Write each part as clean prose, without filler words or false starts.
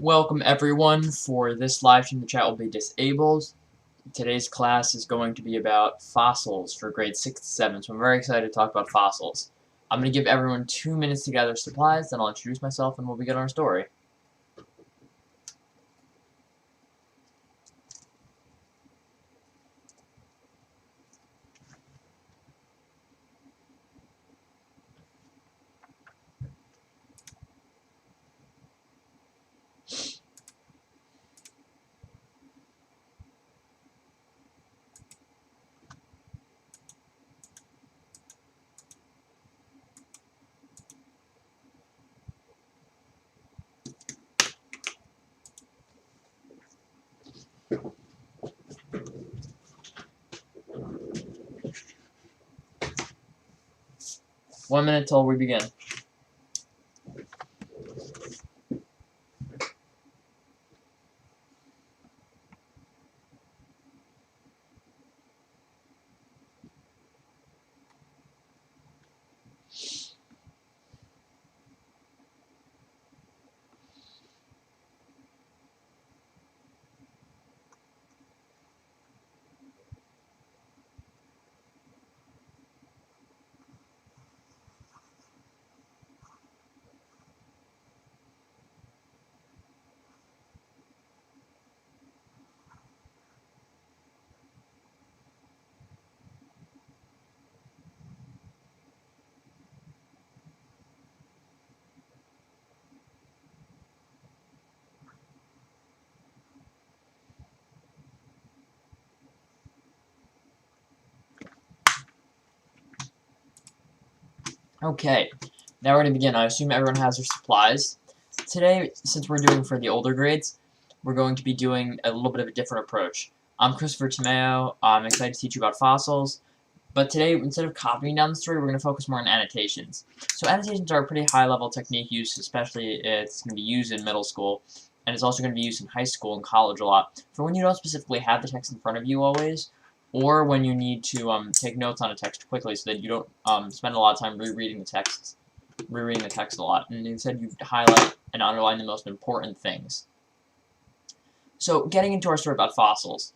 Welcome everyone. For this live stream, the chat will be disabled. Today's class is going to be about fossils for grades 6 to 7, so I'm very excited to talk about fossils. I'm going to give everyone 2 minutes to gather supplies, then I'll introduce myself and we'll begin our story. One minute till we begin. Okay, now we're going to begin. I assume everyone has their supplies. Today, since we're doing for the older grades, we're going to be doing a little bit of a different approach. I'm Christopher Tomeo. I'm excited to teach you about fossils. But today, instead of copying down the story, we're going to focus more on annotations. So annotations are a pretty high-level technique used, especially it's going to be used in middle school, and it's also going to be used in high school and college a lot. For when you don't specifically have the text in front of you always, or when you need to take notes on a text quickly so that you don't spend a lot of time rereading the text a lot, and instead you highlight and underline the most important things. So getting into our story about fossils.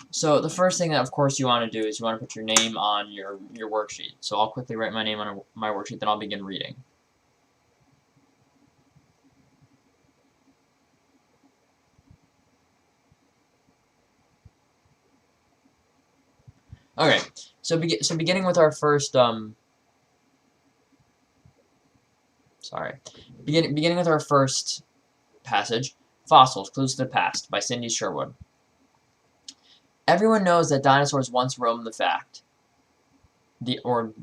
So the first thing that of course you want to do is you want to put your name on your worksheet. So I'll quickly write my name on my worksheet, then I'll begin reading. Okay, so beginning with our first beginning with our first passage, Fossils: Clues to the Past by Cindy Sherwood. Everyone knows that dinosaurs once roamed everyone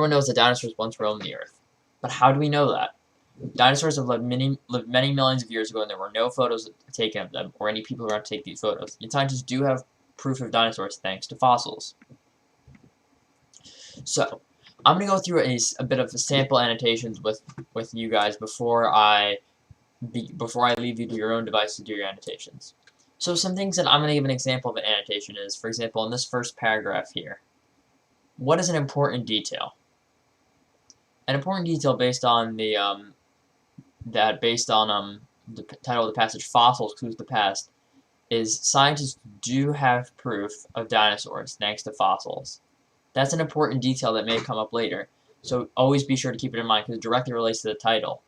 knows that dinosaurs once roamed the earth. But how do we know that? Dinosaurs have lived many millions of years ago, and there were no photos taken of them, or any people around to take these photos. Yet scientists do have proof of dinosaurs thanks to fossils. So, I'm going to go through a bit of sample annotations with you guys before I leave you to your own device to do your annotations. So some things that I'm going to give an example of an annotation is, for example, in this first paragraph here. What is an important detail? An important detail based on the title of the passage, Fossils: Clues to the Past, is scientists do have proof of dinosaurs thanks to fossils. That's an important detail that may come up later, so always be sure to keep it in mind because it directly relates to the title.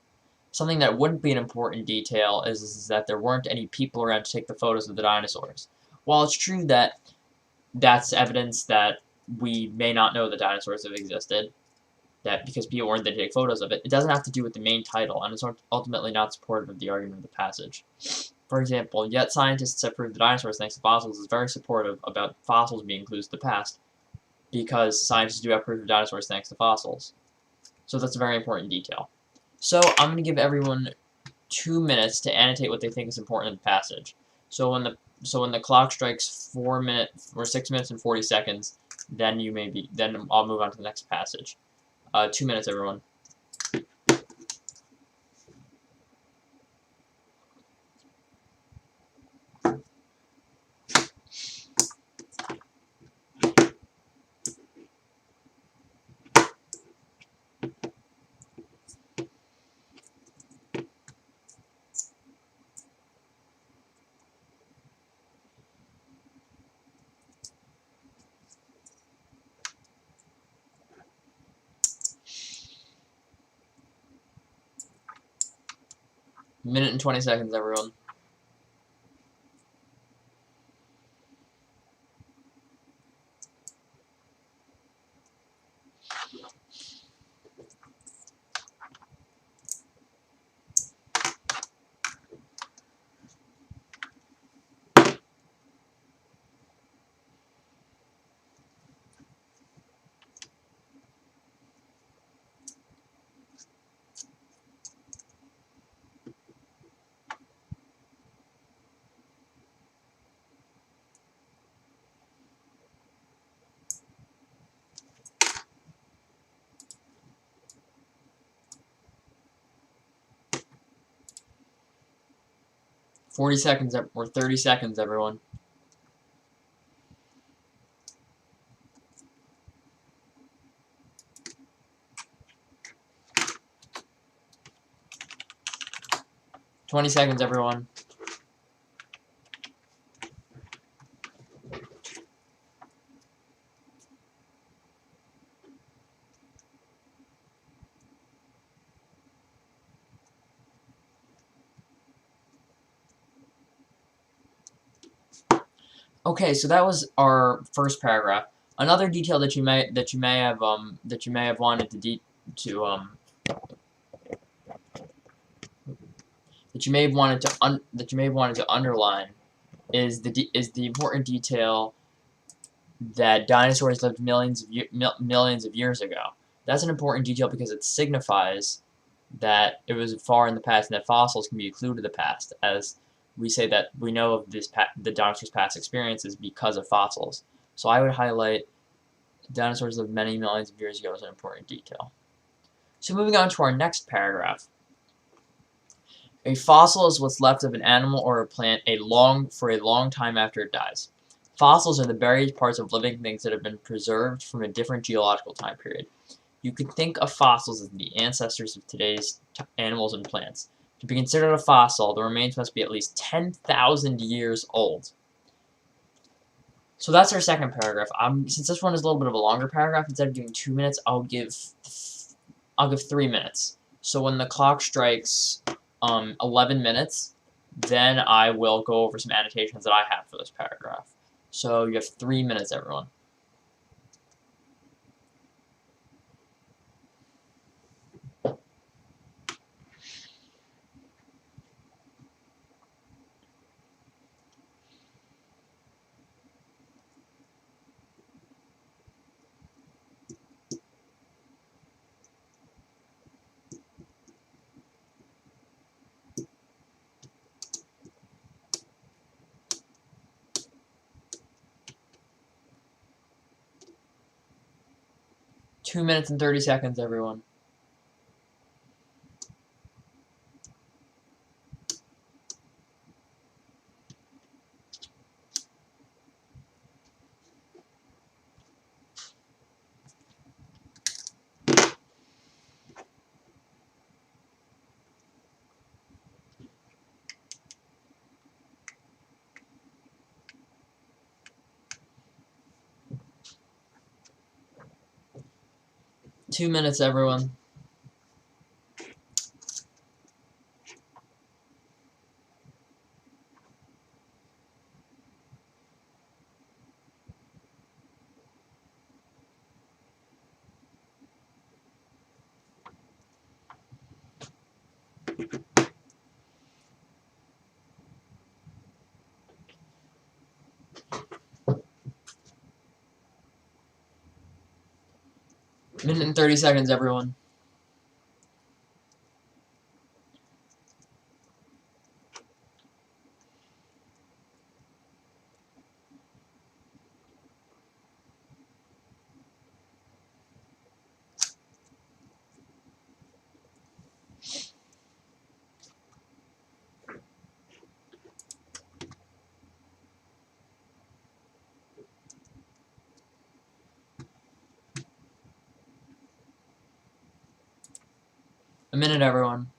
Something that wouldn't be an important detail is that there weren't any people around to take the photos of the dinosaurs. While it's true that that's evidence that we may not know that dinosaurs have existed, that because people weren't there to take photos of it, it doesn't have to do with the main title, and it's ultimately not supportive of the argument of the passage. For example, yet scientists have proved the dinosaurs thanks to fossils is very supportive about fossils being clues to the past, because scientists do have proof of dinosaurs thanks to fossils. So that's a very important detail. So I'm going to give everyone 2 minutes to annotate what they think is important in the passage. So when the clock strikes 6 minutes and 40 seconds, then I'll move on to the next passage. 2 minutes, everyone. Minute and 20 seconds, everyone. Forty seconds or 30 seconds, everyone. Twenty seconds, everyone. Okay, so that was our first paragraph. Another detail that you may have wanted to underline is the important detail that dinosaurs lived millions of years ago. That's an important detail because it signifies that it was far in the past and that fossils can be a clue to the past, as we say that we know of the dinosaurs' past experiences because of fossils. So I would highlight dinosaurs lived many millions of years ago as an important detail. So moving on to our next paragraph. A fossil is what's left of an animal or a plant for a long time after it dies. Fossils are the buried parts of living things that have been preserved from a different geological time period. You could think of fossils as the ancestors of today's animals and plants. To be considered a fossil, the remains must be at least 10,000 years old. So that's our second paragraph. Since this one is a little bit of a longer paragraph, instead of giving 2 minutes, I'll give 3 minutes. So when the clock strikes 11 minutes, then I will go over some annotations that I have for this paragraph. So you have 3 minutes, everyone. Two minutes and 30 seconds, everyone. Two minutes, everyone. Minute and 30 seconds, everyone. A minute, everyone.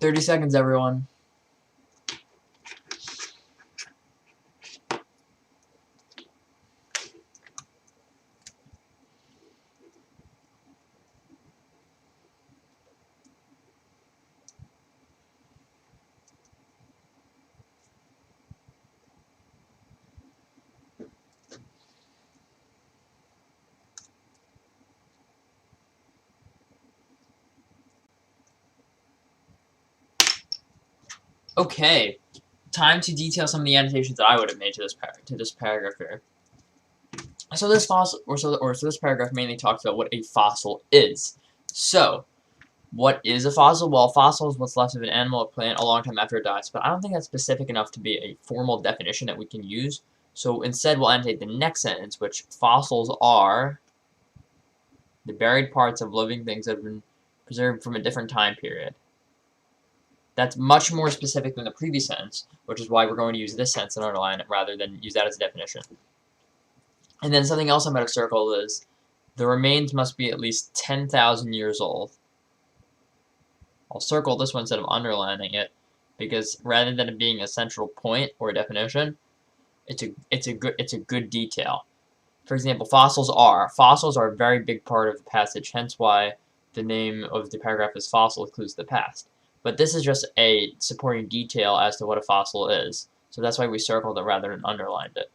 30 seconds, everyone. Okay, time to detail some of the annotations that I would have made to this paragraph here. So this this paragraph mainly talks about what a fossil is. So, what is a fossil? Well, a fossil is what's left of an animal or plant a long time after it dies, but I don't think that's specific enough to be a formal definition that we can use. So instead, we'll annotate the next sentence, which fossils are the buried parts of living things that have been preserved from a different time period. That's much more specific than the previous sentence, which is why we're going to use this sentence and underline it rather than use that as a definition. And then something else I'm going to circle is the remains must be at least 10,000 years old. I'll circle this one instead of underlining it because rather than it being a central point or a definition, it's a good detail. For example, fossils are a very big part of the passage, hence why the name of the paragraph is Fossil Clues to the Past. But this is just a supporting detail as to what a fossil is. So that's why we circled it rather than underlined it.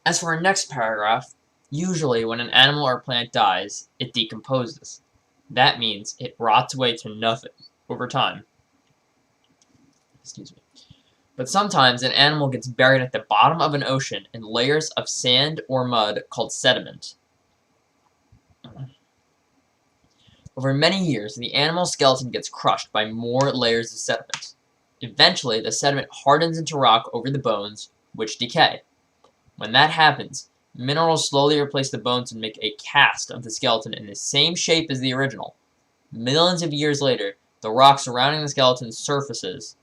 As for our next paragraph, usually when an animal or plant dies, it decomposes. That means it rots away to nothing over time. Excuse me. But sometimes an animal gets buried at the bottom of an ocean in layers of sand or mud called sediment. Over many years, the animal skeleton gets crushed by more layers of sediment. Eventually, the sediment hardens into rock over the bones, which decay. When that happens, minerals slowly replace the bones and make a cast of the skeleton in the same shape as the original. Millions of years later, the rock surrounding the skeleton surfaces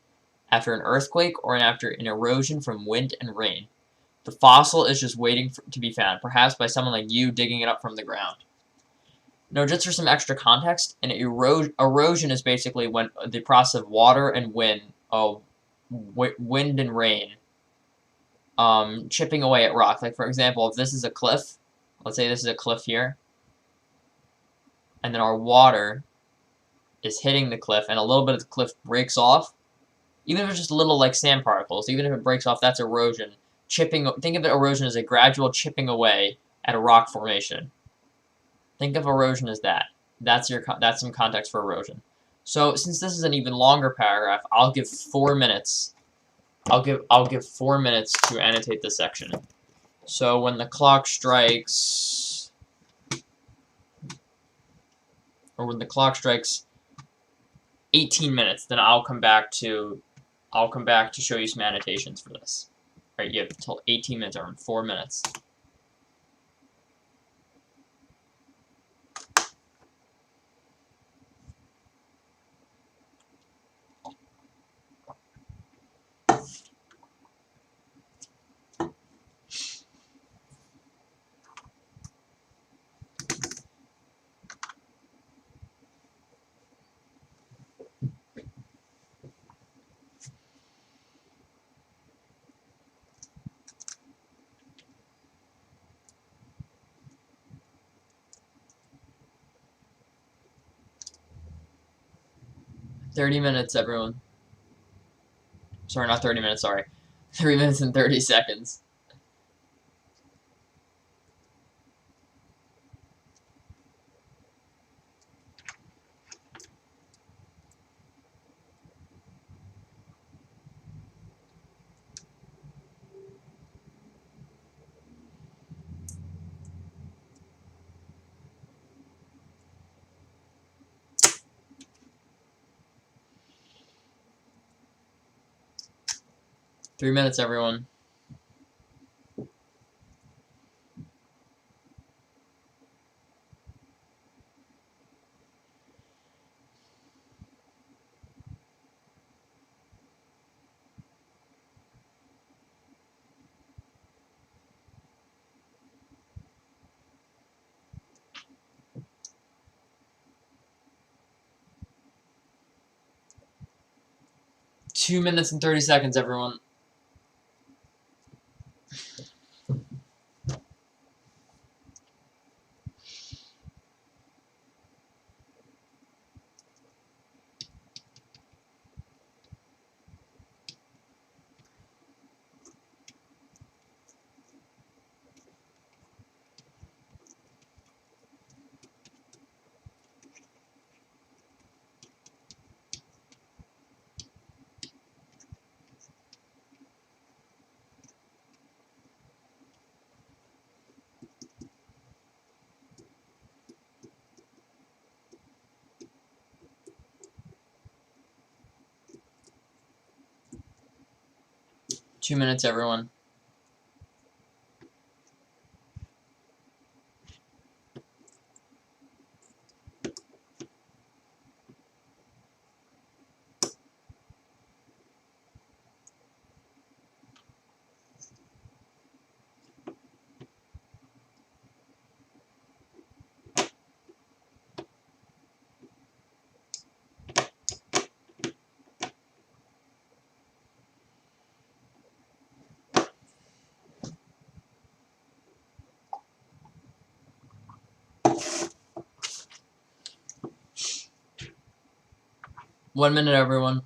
after an earthquake or after an erosion from wind and rain. The fossil is just waiting to be found, perhaps by someone like you digging it up from the ground. Now, just for some extra context, an erosion is basically when the process of water and wind and rain chipping away at rock. Like, for example, if this is a cliff, let's say this is a cliff here, and then our water is hitting the cliff, and a little bit of the cliff breaks off, even if it's just little, like, sand particles, even if it breaks off, that's erosion. Think of erosion as a gradual chipping away at a rock formation. Think of erosion as that. That's some context for erosion. So since this is an even longer paragraph, I'll give 4 minutes. I'll give 4 minutes to annotate this section. So when the clock strikes, or when the clock strikes 18 minutes, then I'll come back to show you some annotations for this. All right, you have until 18 minutes, or 4 minutes. "30 minutes, everyone." Sorry, not 30 minutes, sorry. 3 minutes and 30 seconds. Three minutes, everyone. 2 minutes and 30 seconds, everyone. Two minutes, everyone. One minute, everyone.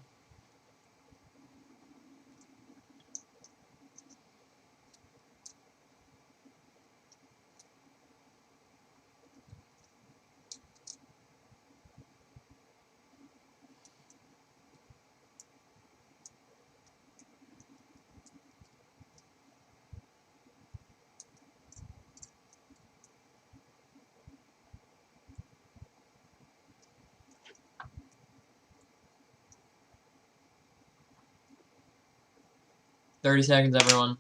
Thirty seconds, everyone.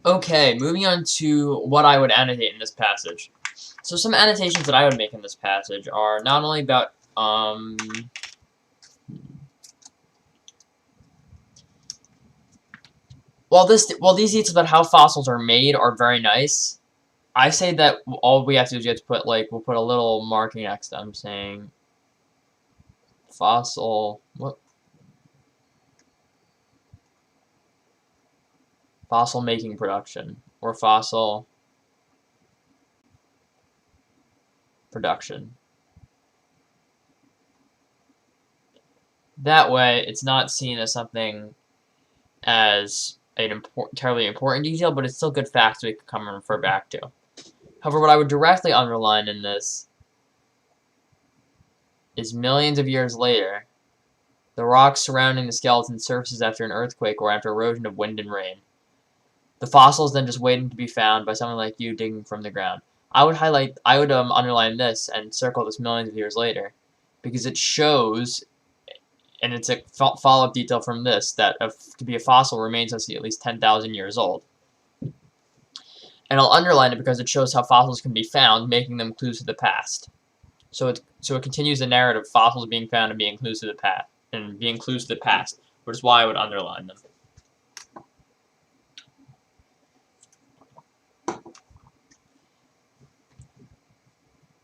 Okay, moving on to what I would annotate in this passage. So some annotations that I would make in this passage are not only about, while these details about how fossils are made are very nice, I say that all we have to do is you have to put, like, we'll put a little marking next to them saying fossil, what? Fossil making production, or fossil production. That way, it's not seen as something as an terribly important detail, but it's still good facts we can come and refer back to. However, what I would directly underline in this is millions of years later, the rocks surrounding the skeleton surfaces after an earthquake or after erosion of wind and rain. The fossil is then just waiting to be found by someone like you digging from the ground. I would underline this and circle this millions of years later, because it shows, and it's a follow-up detail from this, that to be a fossil remains must be at least 10,000 years old. And I'll underline it because it shows how fossils can be found, making them clues to the past. So it continues the narrative of fossils being found and being clues to the past, which is why I would underline them.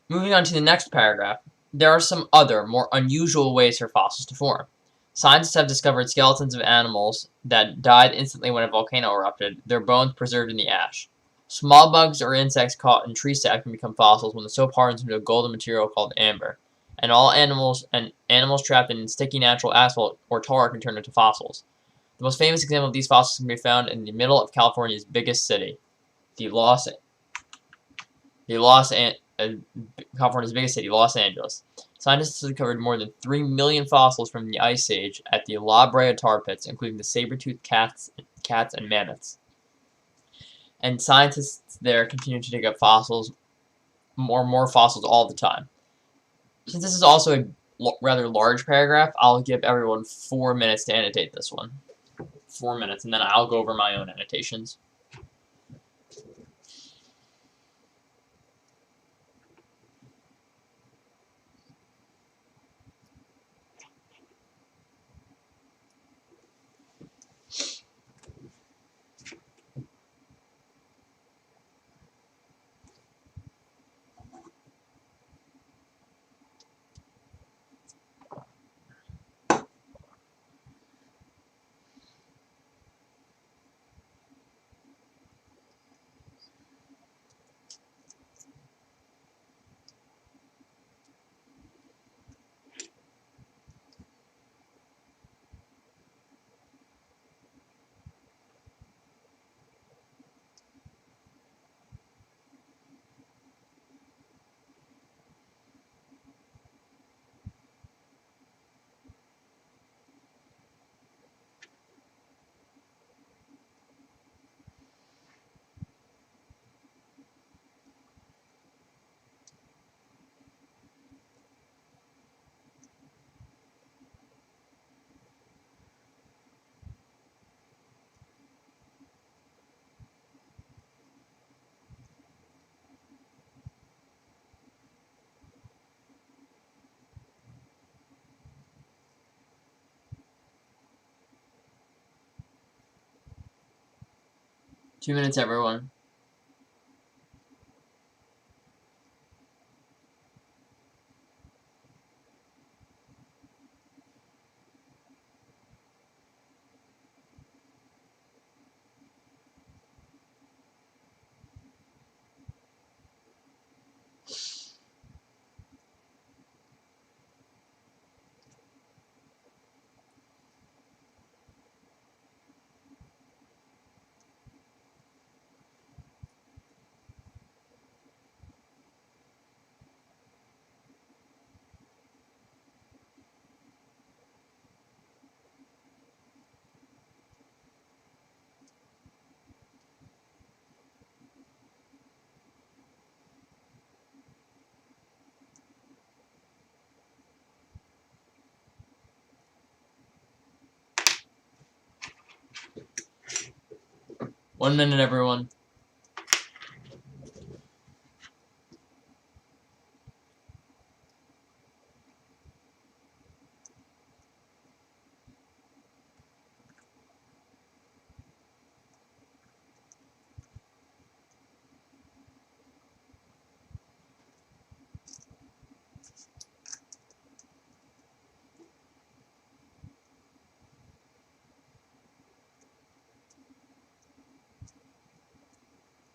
Moving on to the next paragraph, there are some other, more unusual ways for fossils to form. Scientists have discovered skeletons of animals that died instantly when a volcano erupted, their bones preserved in the ash. Small bugs or insects caught in tree sap can become fossils when the soap hardens into a golden material called amber. And animals trapped in sticky natural asphalt or tar can turn into fossils. The most famous example of these fossils can be found in the middle of California's biggest city, California's biggest city, Los Angeles. Scientists have discovered more than 3 million fossils from the Ice Age at the La Brea tar pits, including the saber-toothed cats and mammoths. And scientists there continue to dig up fossils, more fossils all the time. Since this is also a rather large paragraph, I'll give everyone 4 minutes to annotate this one. 4 minutes, and then I'll go over my own annotations. 2 minutes, everyone. One minute, everyone.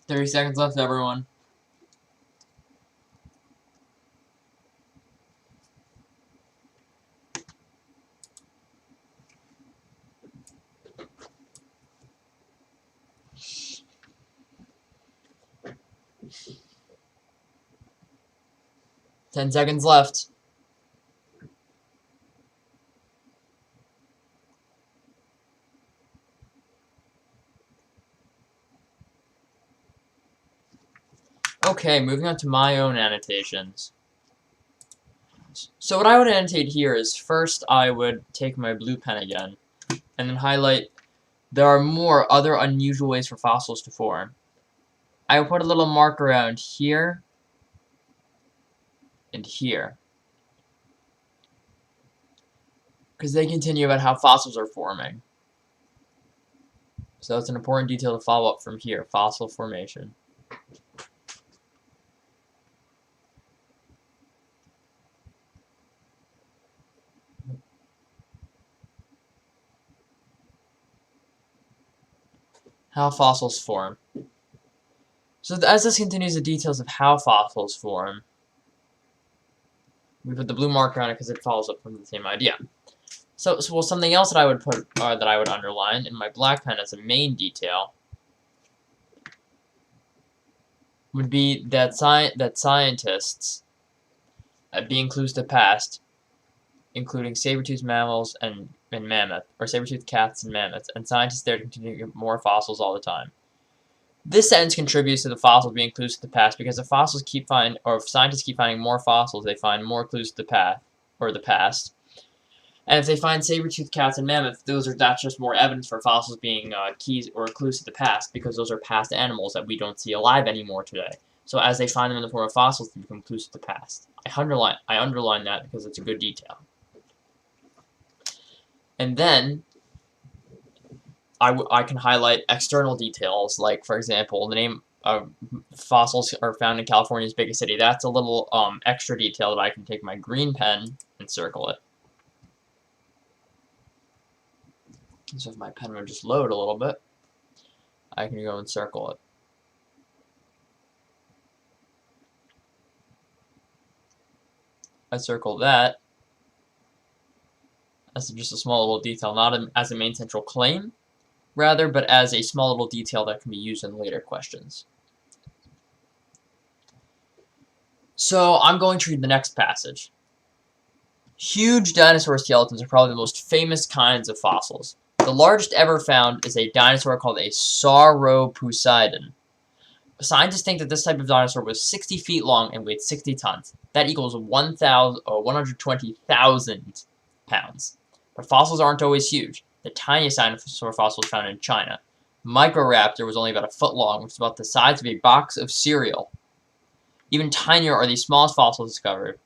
Thirty seconds left, everyone. Ten seconds left. Okay, moving on to my own annotations. So what I would annotate here is, first I would take my blue pen again, and then highlight there are more other unusual ways for fossils to form. I will put a little mark around here and here, because they continue about how fossils are forming. So it's an important detail to follow up from here, fossil formation. How fossils form. So as this continues the details of how fossils form, we put the blue marker on it because it follows up from the same idea. So something else that I would put, that I would underline in my black pen as a main detail, would be that scientists, being clues to the past, including saber-toothed mammals and mammoth, or saber-toothed cats and mammoths, and scientists there to continue to get more fossils all the time. This sentence contributes to the fossils being clues to the past, because if scientists keep finding more fossils, they find more clues to the past. And if they find saber-toothed cats and mammoths, that's just more evidence for fossils being keys or clues to the past, because those are past animals that we don't see alive anymore today. So as they find them in the form of fossils, they become clues to the past. I underline that because it's a good detail. And then I can highlight external details, like, for example, the name of fossils are found in California's biggest city. That's a little extra detail that I can take my green pen and circle it. So if my pen would just load a little bit, I can go and circle it. I circle that as just a small little detail, not as a main central claim, rather, but as a small little detail that can be used in later questions. So I'm going to read the next passage. Huge dinosaur skeletons are probably the most famous kinds of fossils. The largest ever found is a dinosaur called a Sauroposeidon. Scientists think that this type of dinosaur was 60 feet long and weighed 60 tons. That equals 120,000 pounds. But fossils aren't always huge. The tiniest dinosaur fossil was found in China. Microraptor was only about a foot long, which is about the size of a box of cereal. Even tinier are the smallest fossils discovered.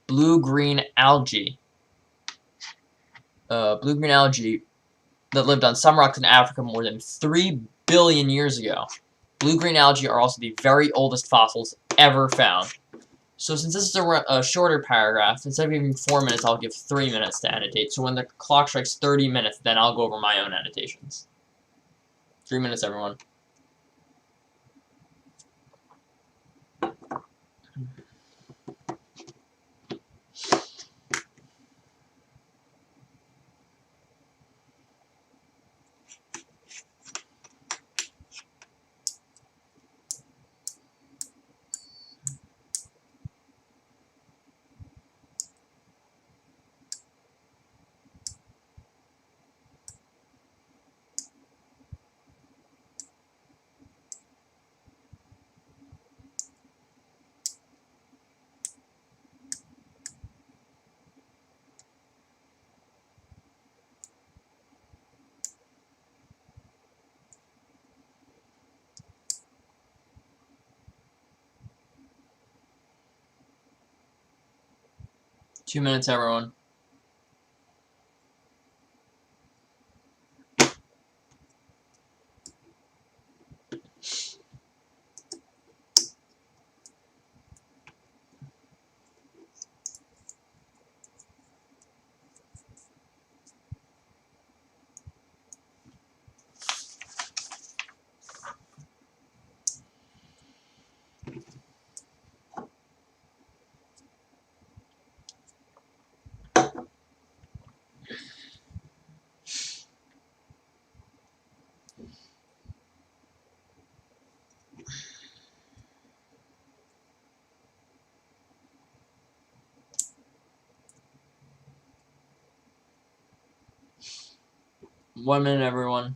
Blue-green algae. Blue-green algae that lived on some rocks in Africa more than 3 billion years ago. Blue-green algae are also the very oldest fossils ever found. So since this is a shorter paragraph, instead of giving 4 minutes, I'll give 3 minutes to annotate. So when the clock strikes 30 minutes, then I'll go over my own annotations. 3 minutes, everyone. Two minutes, everyone. One minute, everyone.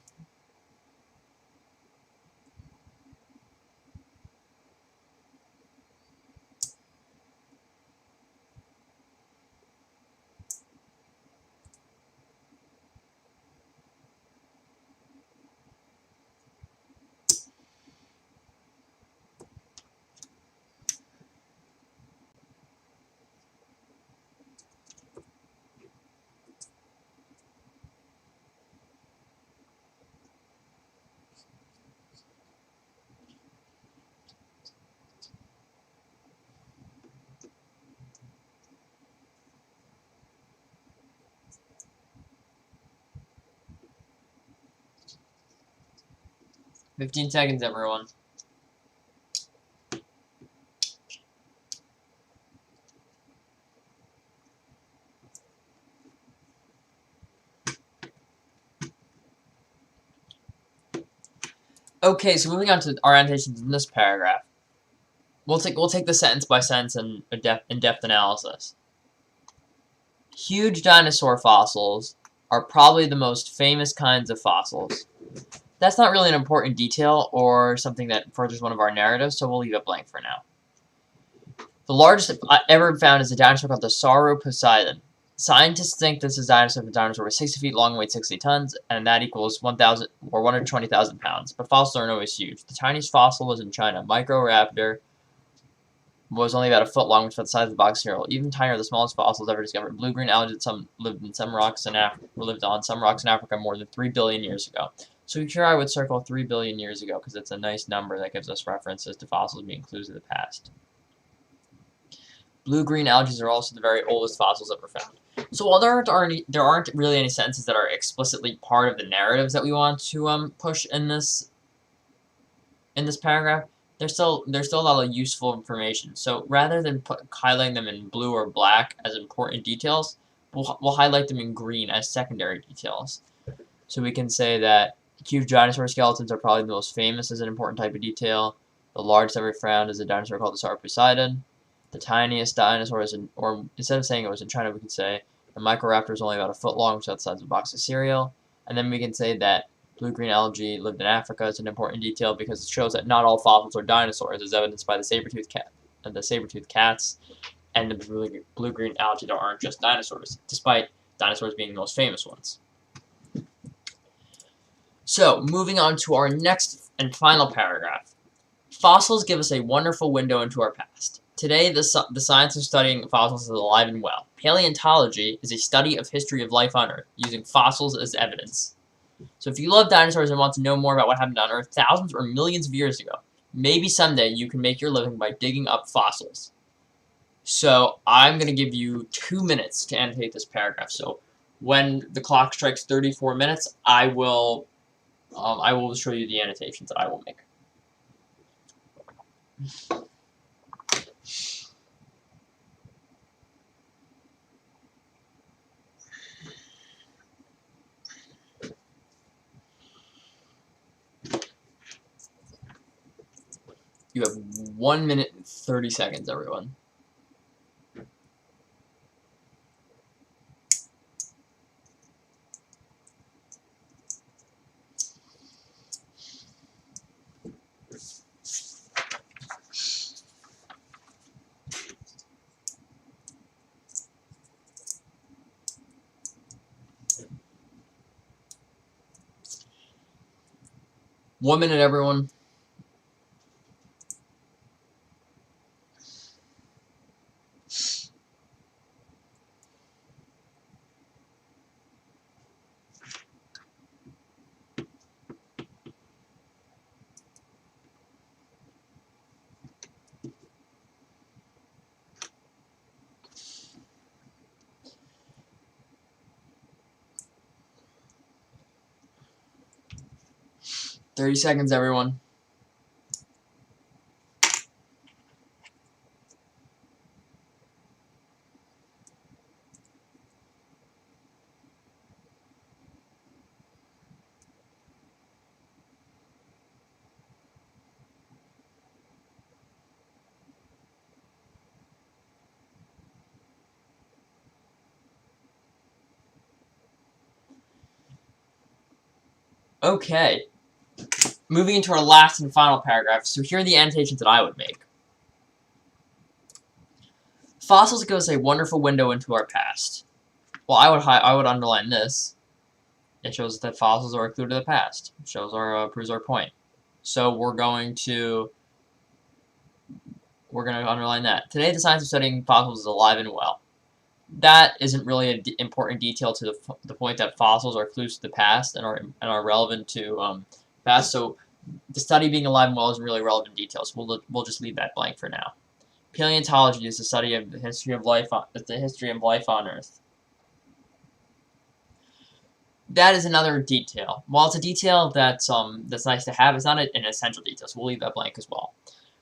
Fifteen seconds, everyone. Okay, so moving on to our annotations in this paragraph. We'll take the sentence by sentence and in-depth analysis. Huge dinosaur fossils are probably the most famous kinds of fossils. That's not really an important detail or something that furthers one of our narratives, so we'll leave it blank for now. The largest ever found is a dinosaur called the Sauroposeidon. Scientists think this is a dinosaur was 60 feet long and weighed 60 tons, and that equals 1,000 or 120,000 pounds. But fossils aren't always huge. The tiniest fossil was in China. Microraptor was only about a foot long, which was the size of a box cereal. Even tinier, the smallest fossils ever discovered. Blue-green algae lived on some rocks in Africa more than 3 billion years ago. So here I would circle 3 billion years ago because it's a nice number that gives us references to fossils being clues of the past. Blue-green algae are also the very oldest fossils ever found. So while there aren't really any sentences that are explicitly part of the narratives that we want to push in this paragraph, there's still a lot of useful information. So rather than highlighting them in blue or black as important details, we'll highlight them in green as secondary details. So we can say that huge dinosaur skeletons are probably the most famous as an important type of detail. The largest ever found is a dinosaur called the Sauroposeidon. The tiniest dinosaur is or instead of saying it was in China, we could say the Microraptor is only about a foot long, which is the size of a box of cereal. And then we can say that blue-green algae lived in Africa. It's an important detail because it shows that not all fossils are dinosaurs, as evidenced by the saber-toothed cats, and the blue-green algae that aren't just dinosaurs, despite dinosaurs being the most famous ones. So, moving on to our next and final paragraph. Fossils give us a wonderful window into our past. Today, the science of studying fossils is alive and well. Paleontology is a study of history of life on Earth, using fossils as evidence. So if you love dinosaurs and want to know more about what happened on Earth thousands or millions of years ago, maybe someday you can make your living by digging up fossils. So I'm going to give you 2 minutes to annotate this paragraph. So when the clock strikes 34 minutes, I will show you the annotations that I will make. You have 1 minute and 30 seconds, everyone. One minute, everyone. "30 seconds, everyone. Okay. Moving into our last and final paragraph, so here are the annotations that I would make. Fossils give us a wonderful window into our past. Well, I would underline this. It shows that fossils are a clue to the past. It shows proves our point. So we're going to underline that. Today, the science of studying fossils is alive and well. That isn't really an important detail to the point that fossils are clues to the past and are relevant to past. So the study being alive and well isn't really relevant detail. So we'll just leave that blank for now. Paleontology is the study of the history of life on Earth. That is another detail. While it's a detail that's nice to have, it's not an essential detail, so we'll leave that blank as well.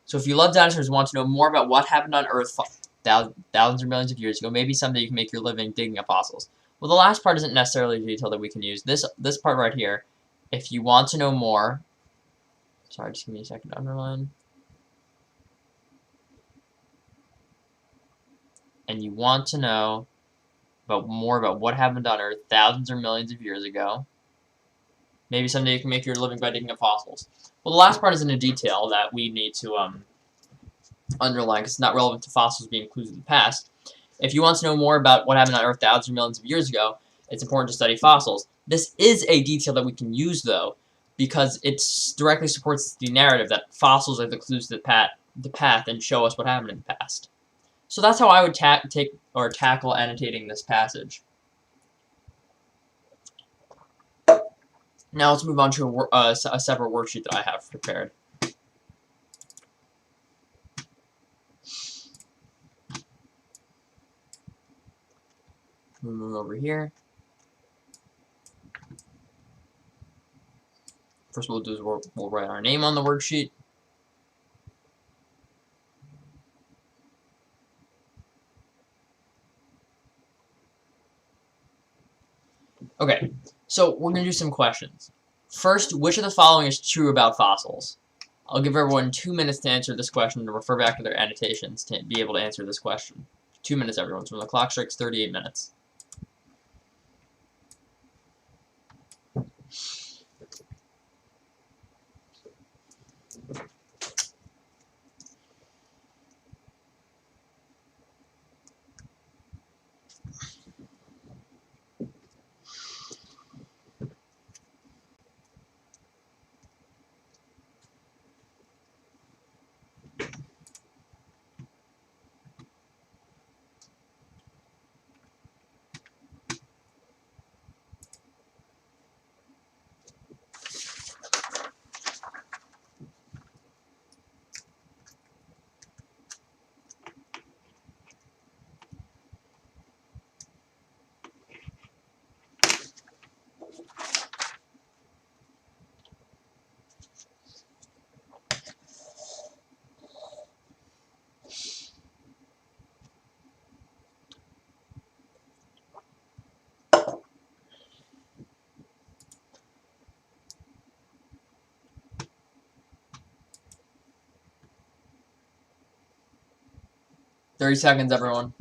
So if you love dinosaurs and want to know more about what happened on Earth thousands or millions of years ago, maybe someday you can make your living digging up fossils. Well, the last part isn't necessarily a detail that we can use. This part right here, if you want to know more, sorry, just give me a second to underline. And you want to know more about what happened on Earth thousands or millions of years ago, maybe someday you can make your living by digging up fossils. Well, the last part isn't a detail that we need to underline because it's not relevant to fossils being clues of the past. If you want to know more about what happened on Earth thousands or millions of years ago, it's important to study fossils. This is a detail that we can use, though, because it directly supports the narrative that fossils are the clues to the path and show us what happened in the past. So that's how I would tackle annotating this passage. Now let's move on to a separate worksheet that I have prepared. Move over here. First we'll do is we'll write our name on the worksheet. Okay, so we're going to do some questions. First, which of the following is true about fossils? I'll give everyone 2 minutes to answer this question to refer back to their annotations to be able to answer this question. 2 minutes, everyone. So when the clock strikes 38 minutes. 30 seconds, everyone.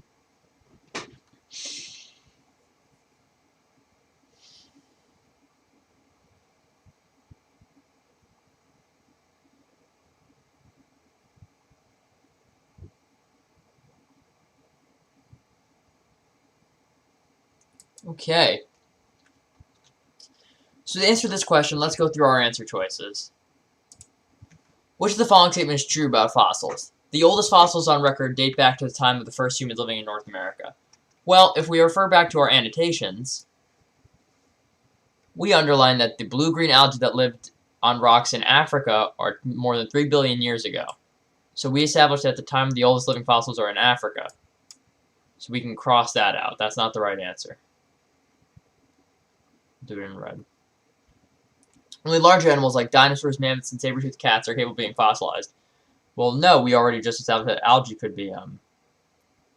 Okay. So to answer this question, let's go through our answer choices. Which of the following statement is true about fossils? The oldest fossils on record date back to the time of the first humans living in North America. Well, if we refer back to our annotations, we underline that the blue-green algae that lived on rocks in Africa are more than 3 billion years ago. So we established that the time of the oldest living fossils are in Africa. So we can cross that out. That's not the right answer. Do it in red. Only larger animals like dinosaurs, mammoths, and saber-toothed cats are capable of being fossilized. Well, no, we already just established that algae could be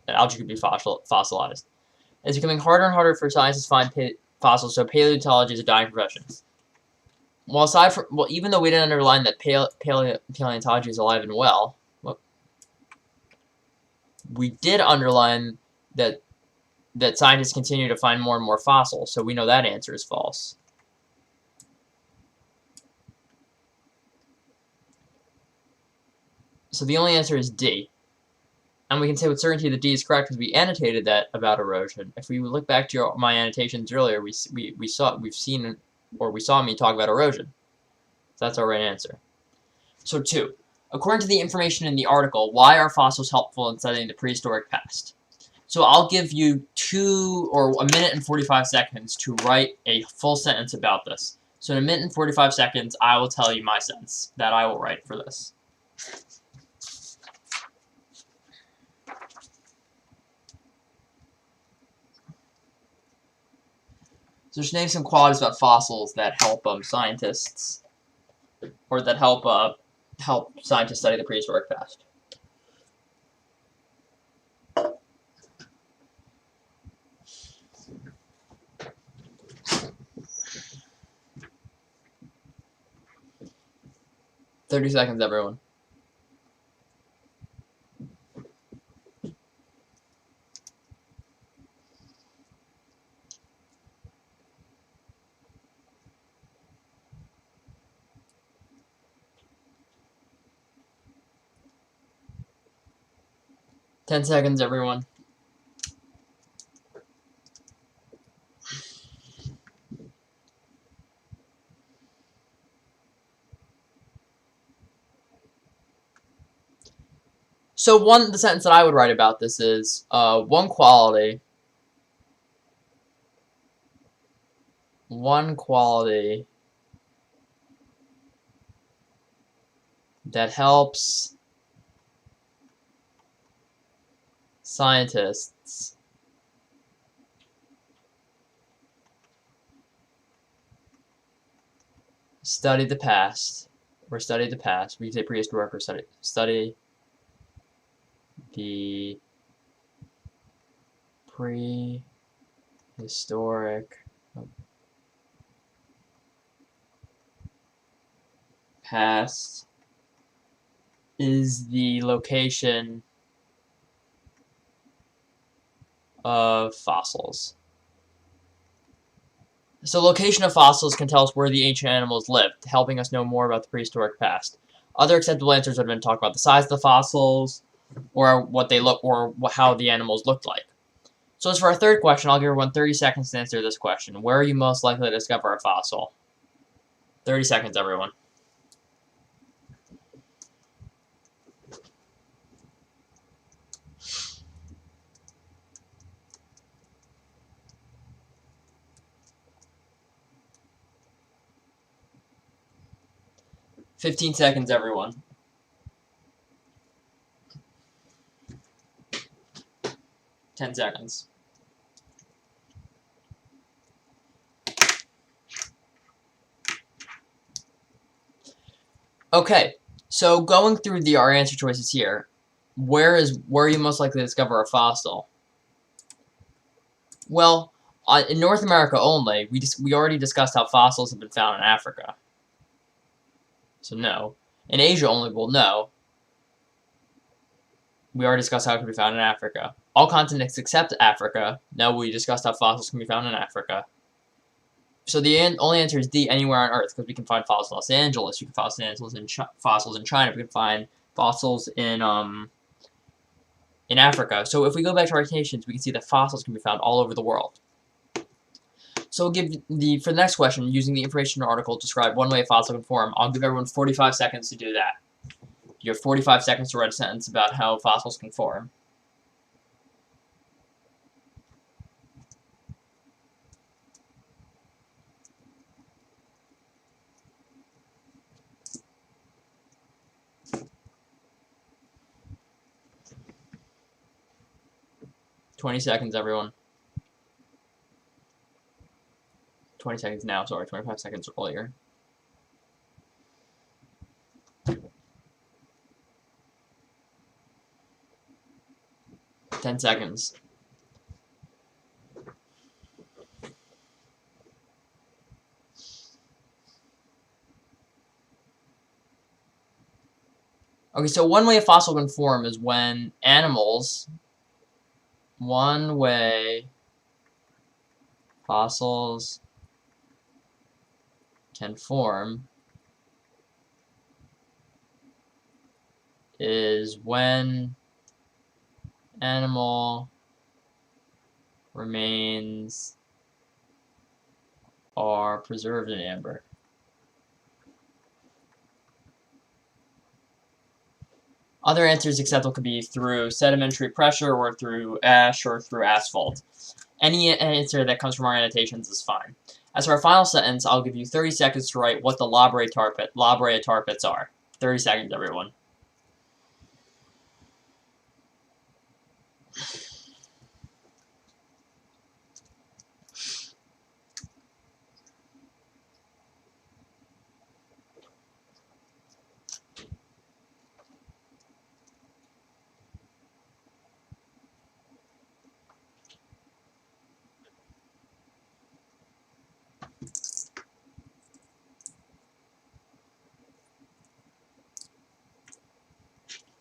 fossilized. It's becoming harder and harder for scientists to find fossils, so paleontology is a dying profession. Well, even though we didn't underline that paleontology is alive and well, we did underline that scientists continue to find more and more fossils, so we know that answer is false. So the only answer is D. And we can say with certainty that D is correct because we annotated that about erosion. If we look back to my annotations earlier, we saw me talk about erosion. So that's our right answer. So 2. According to the information in the article, why are fossils helpful in studying the prehistoric past? So I'll give you 1 minute and 45 seconds to write a full sentence about this. So in 1 minute and 45 seconds, I will tell you my sentence that I will write for this. So just name some qualities about fossils that help scientists, or that help scientists study the prehistoric past. "30 seconds, everyone. "10 seconds, everyone. So the sentence that I would write about this is, one quality that helps scientists study the past, we can say prehistoric, or study the prehistoric past is the location of fossils. So location of fossils can tell us where the ancient animals lived, helping us know more about the prehistoric past. Other acceptable answers would have been talk about the size of the fossils, or what they look, or how the animals looked like. So as for our third question, I'll give everyone 30 seconds to answer this question. Where are you most likely to discover a fossil? 30 seconds, everyone. "15 seconds, everyone. "10 seconds. Okay, so going through our answer choices here, where are you most likely to discover a fossil? Well, in North America only, we already discussed how fossils have been found in Africa. So no. In Asia only, well, no. we already discussed how it can be found in Africa. All continents except Africa. No, we discussed how fossils can be found in Africa. So the only answer is D, anywhere on Earth, because we can find fossils in Los Angeles. You can find fossils in China. We can find fossils in Africa. So if we go back to our nations, we can see that fossils can be found all over the world. So for the next question, using the information in the article, describe one way a fossil can form. I'll give everyone 45 seconds to do that. You have 45 seconds to write a sentence about how fossils can form. "20 seconds, everyone. 20 seconds now, sorry, 25 seconds earlier. "10 seconds. Okay, so one way a fossil can form is when animals... One way fossils can form is when animal remains are preserved in amber. Other answers acceptable could be through sedimentary pressure, or through ash, or through asphalt. Any answer that comes from our annotations is fine. As for our final sentence, I'll give you 30 seconds to write what the La Brea tar pits are. 30 seconds, everyone.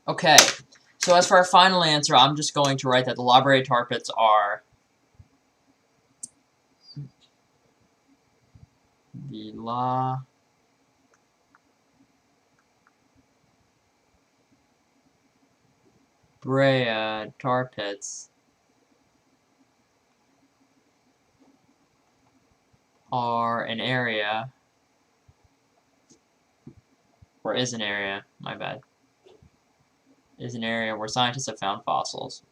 Okay, so as for our final answer, I'm just going to write that the La Brea tar pits are the La Brea tar pits are an area, or is an area, my bad, is an area where scientists have found fossils.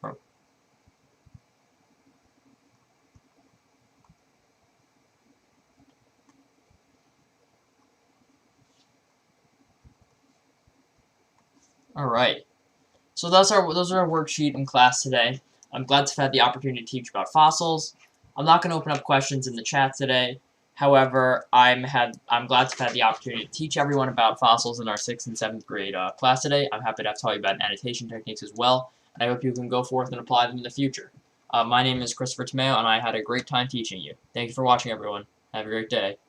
Alright, so those are our worksheet in class today. I'm glad to have had the opportunity to teach about fossils. I'm not going to open up questions in the chat today. However, I'm glad to have had the opportunity to teach everyone about fossils in our 6th and 7th grade class today. I'm happy to have taught you about annotation techniques as well, and I hope you can go forth and apply them in the future. My name is Christopher Tomeo, and I had a great time teaching you. Thank you for watching, everyone. Have a great day. Bye.